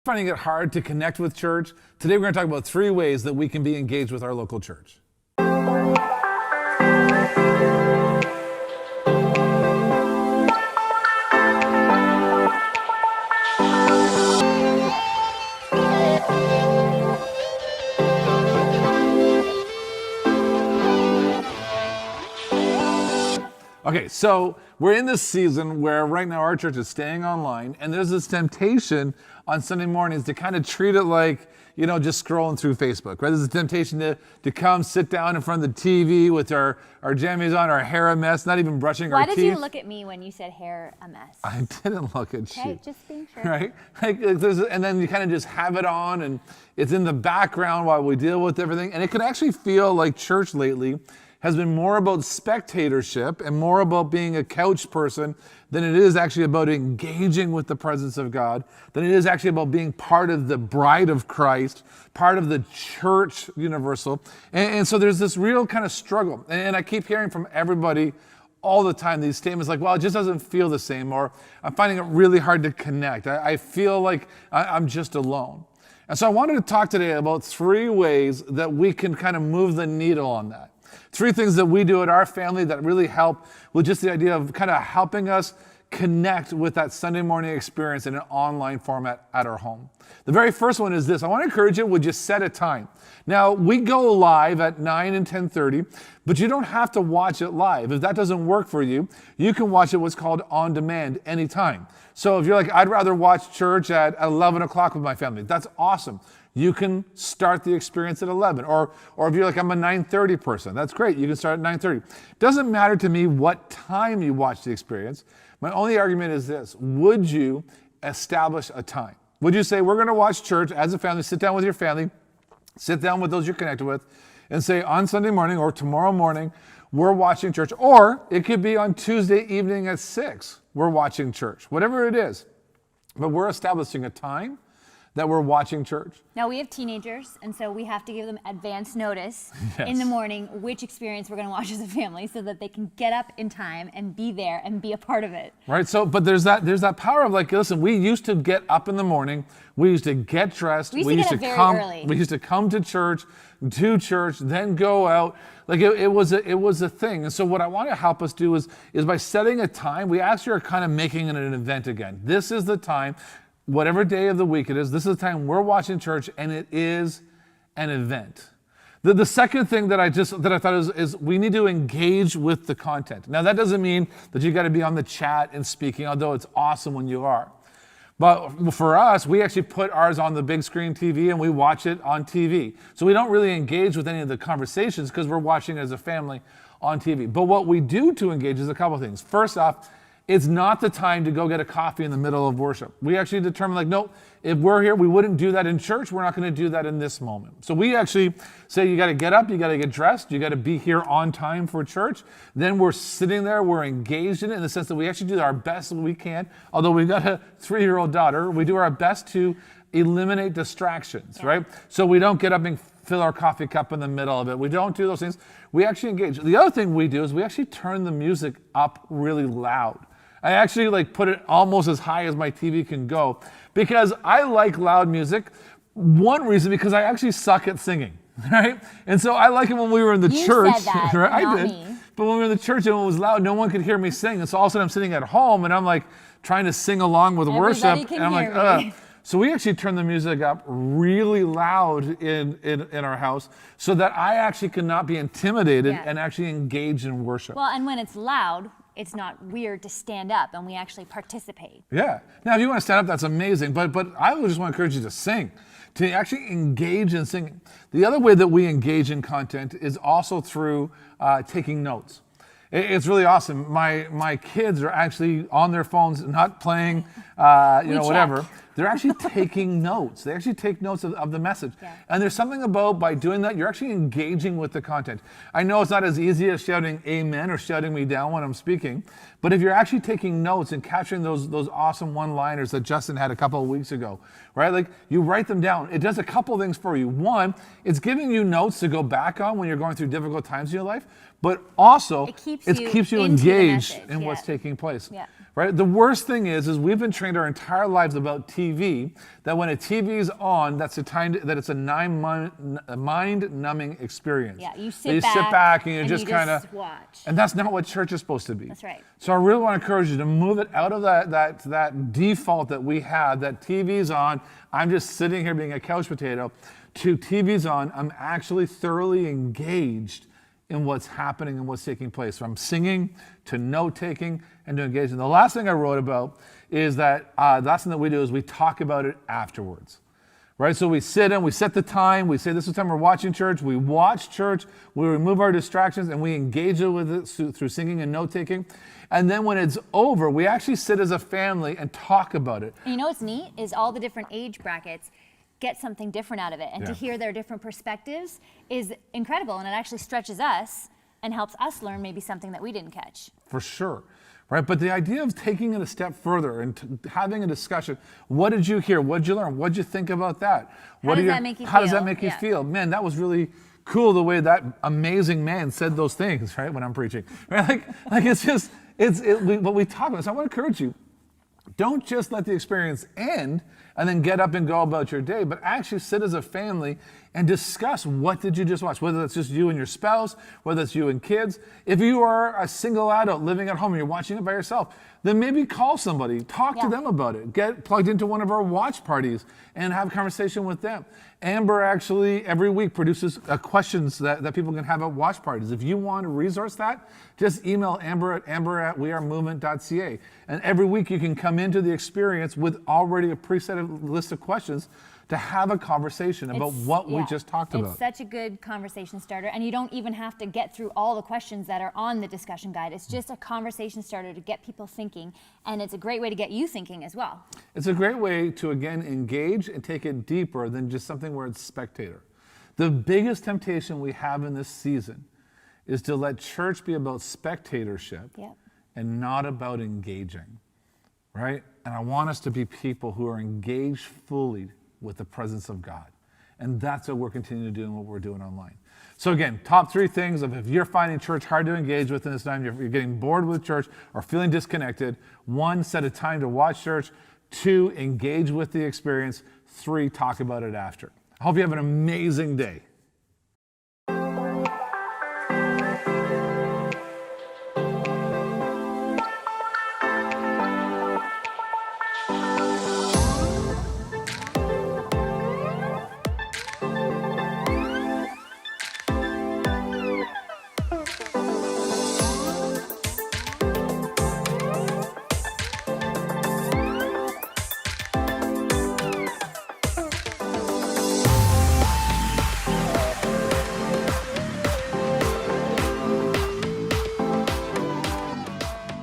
Finding it hard to connect with church? Today we're going to talk about 3 ways that we can be engaged with our local church. Okay, so we're in this season where right now our church is staying online, and there's this temptation on Sunday mornings to kind of treat it like, you know, just scrolling through Facebook, right? There's a temptation to come sit down in front of the TV with our jammies on, our hair a mess, not even brushing our teeth. Why did you look at me when you said hair a mess? I didn't look at you. Okay, just being sure. Right? And then you kind of just have it on, and it's in the background while we deal with everything. And it can actually feel like church lately has been more about spectatorship and more about being a couch person than it is actually about engaging with the presence of God, than it is actually about being part of the bride of Christ, part of the church universal. And so there's this real kind of struggle. And I keep hearing from everybody all the time these statements like, well, it just doesn't feel the same, or I'm finding it really hard to connect. I feel like I'm just alone. And so I wanted to talk today about 3 ways that we can kind of move the needle on that. 3 things that we do at our family that really help with just the idea of kind of helping us connect with that Sunday morning experience in an online format at our home. The very first one is this. I want to encourage you, would you set a time? Now, we go live at 9 and 10:30, but you don't have to watch it live. If that doesn't work for you, you can watch it what's called on demand anytime. So if you're like, I'd rather watch church at 11 o'clock with my family, that's awesome. You can start the experience at 11. Or if you're like, I'm a 9:30 person, that's great. You can start at 9:30. Doesn't matter to me what time you watch the experience. My only argument is this. Would you establish a time? Would you say, we're going to watch church as a family, sit down with your family, sit down with those you're connected with, and say on Sunday morning or tomorrow morning, we're watching church. Or it could be on Tuesday evening at 6, we're watching church. Whatever it is. But we're establishing a time that we're watching church. Now we have teenagers, and so we have to give them advance notice Yes. in the morning which experience we're going to watch as a family so that they can get up in time and be there and be a part of it. Right, so, but there's that power of like, listen, we used to get up in the morning, we used to get dressed, We used to get up very early. We used to come to church, then go out. Like it was a thing. And so what I want to help us do is by setting a time, we actually are kind of making it an event again. This is the time, whatever day of the week it is, this is the time we're watching church, and it is an event. The second thing that I thought is we need to engage with the content. Now that doesn't mean that you got to be on the chat and speaking, although it's awesome when you are. But for us, we actually put ours on the big screen TV and we watch it on TV. So we don't really engage with any of the conversations because we're watching as a family on TV. But what we do to engage is a couple of things. First off, it's not the time to go get a coffee in the middle of worship. We actually determine like, no, if we're here, we wouldn't do that in church. We're not going to do that in this moment. So we actually say you got to get up, you got to get dressed, you got to be here on time for church. Then we're sitting there, we're engaged in it in the sense that we actually do our best we can. Although we've got a 3-year-old daughter, we do our best to eliminate distractions, right? So we don't get up and fill our coffee cup in the middle of it. We don't do those things. We actually engage. The other thing we do is we actually turn the music up really loud. I actually like put it almost as high as my TV can go because I like loud music. One reason, because I actually suck at singing, right? And so I like it when we were in the church. Said that, right? I not did. Me. But when we were in the church and it was loud, no one could hear me sing. And so all of a sudden I'm sitting at home and I'm like trying to sing along with Everybody worship. can And I'm hear like, me. So we actually turn the music up really loud in our house so that I actually cannot be intimidated and actually engage in worship. Well, and when it's loud, it's not weird to stand up and we actually participate. Yeah. Now, if you want to stand up, that's amazing. But I would just want to encourage you to sing, to actually engage in singing. The other way that we engage in content is also through taking notes. It's really awesome. My kids are actually on their phones, not playing, whatever. They're actually taking notes. They actually take notes of the message. Yeah. And there's something about, by doing that, you're actually engaging with the content. I know it's not as easy as shouting amen or shouting me down when I'm speaking, but if you're actually taking notes and capturing those awesome one-liners that Justin had a couple of weeks ago, right? Like, you write them down. It does a couple of things for you. One, it's giving you notes to go back on when you're going through difficult times in your life, but also it keeps you engaged in what's taking place. Yeah. right? The worst thing is we've been trained our entire lives about TV, that when a TV is on, that's a time that it's a mind-numbing experience. Yeah, you That sit you back, sit back and you just kind of watch. and that's not what church is supposed to be. That's right. So I really want to encourage you to move it out of that default that we had, that TV's on, I'm just sitting here being a couch potato, to TV's on, I'm actually thoroughly engaged in what's happening and what's taking place. From singing to note-taking and to engaging. The last thing I wrote about is that the last thing that we do is we talk about it afterwards. Right? So we sit and we set the time, we say this is the time we're watching church, we watch church, we remove our distractions and we engage with it through singing and note-taking. And then when it's over, we actually sit as a family and talk about it. And you know what's neat is all the different age brackets get something different out of it. And to hear their different perspectives is incredible. And it actually stretches us and helps us learn maybe something that we didn't catch. For sure. Right? But the idea of taking it a step further and having a discussion, what did you hear? What did you learn? What did you think about that? How does that make you How feel? does that make you feel? Man, that was really cool the way that amazing man said those things, right, when I'm preaching. Right? Like it's just, what we talk about. So I want to encourage you, don't just let the experience end and then get up and go about your day, but actually sit as a family and discuss what did you just watch, whether that's just you and your spouse, whether it's you and kids. If you are a single adult living at home and you're watching it by yourself, then maybe call somebody, talk to them about it, get plugged into one of our watch parties and have a conversation with them. Amber actually every week produces questions that people can have at watch parties. If you want to resource that, just email Amber at wearemovement.ca. And every week you can come into the experience with already a preset list of questions to have a conversation about what we just talked about. It's such a good conversation starter, and you don't even have to get through all the questions that are on the discussion guide. It's just a conversation starter to get people thinking, and it's a great way to get you thinking as well. It's a great way to, again, engage and take it deeper than just something where it's spectator. The biggest temptation we have in this season is to let church be about spectatorship and not about engaging, right? And I want us to be people who are engaged fully with the presence of God. And that's what we're continuing to do and what we're doing online. So again, top 3 things of if you're finding church hard to engage with in this time, you're getting bored with church or feeling disconnected, 1, set a time to watch church, 2, engage with the experience, 3, talk about it after. I hope you have an amazing day.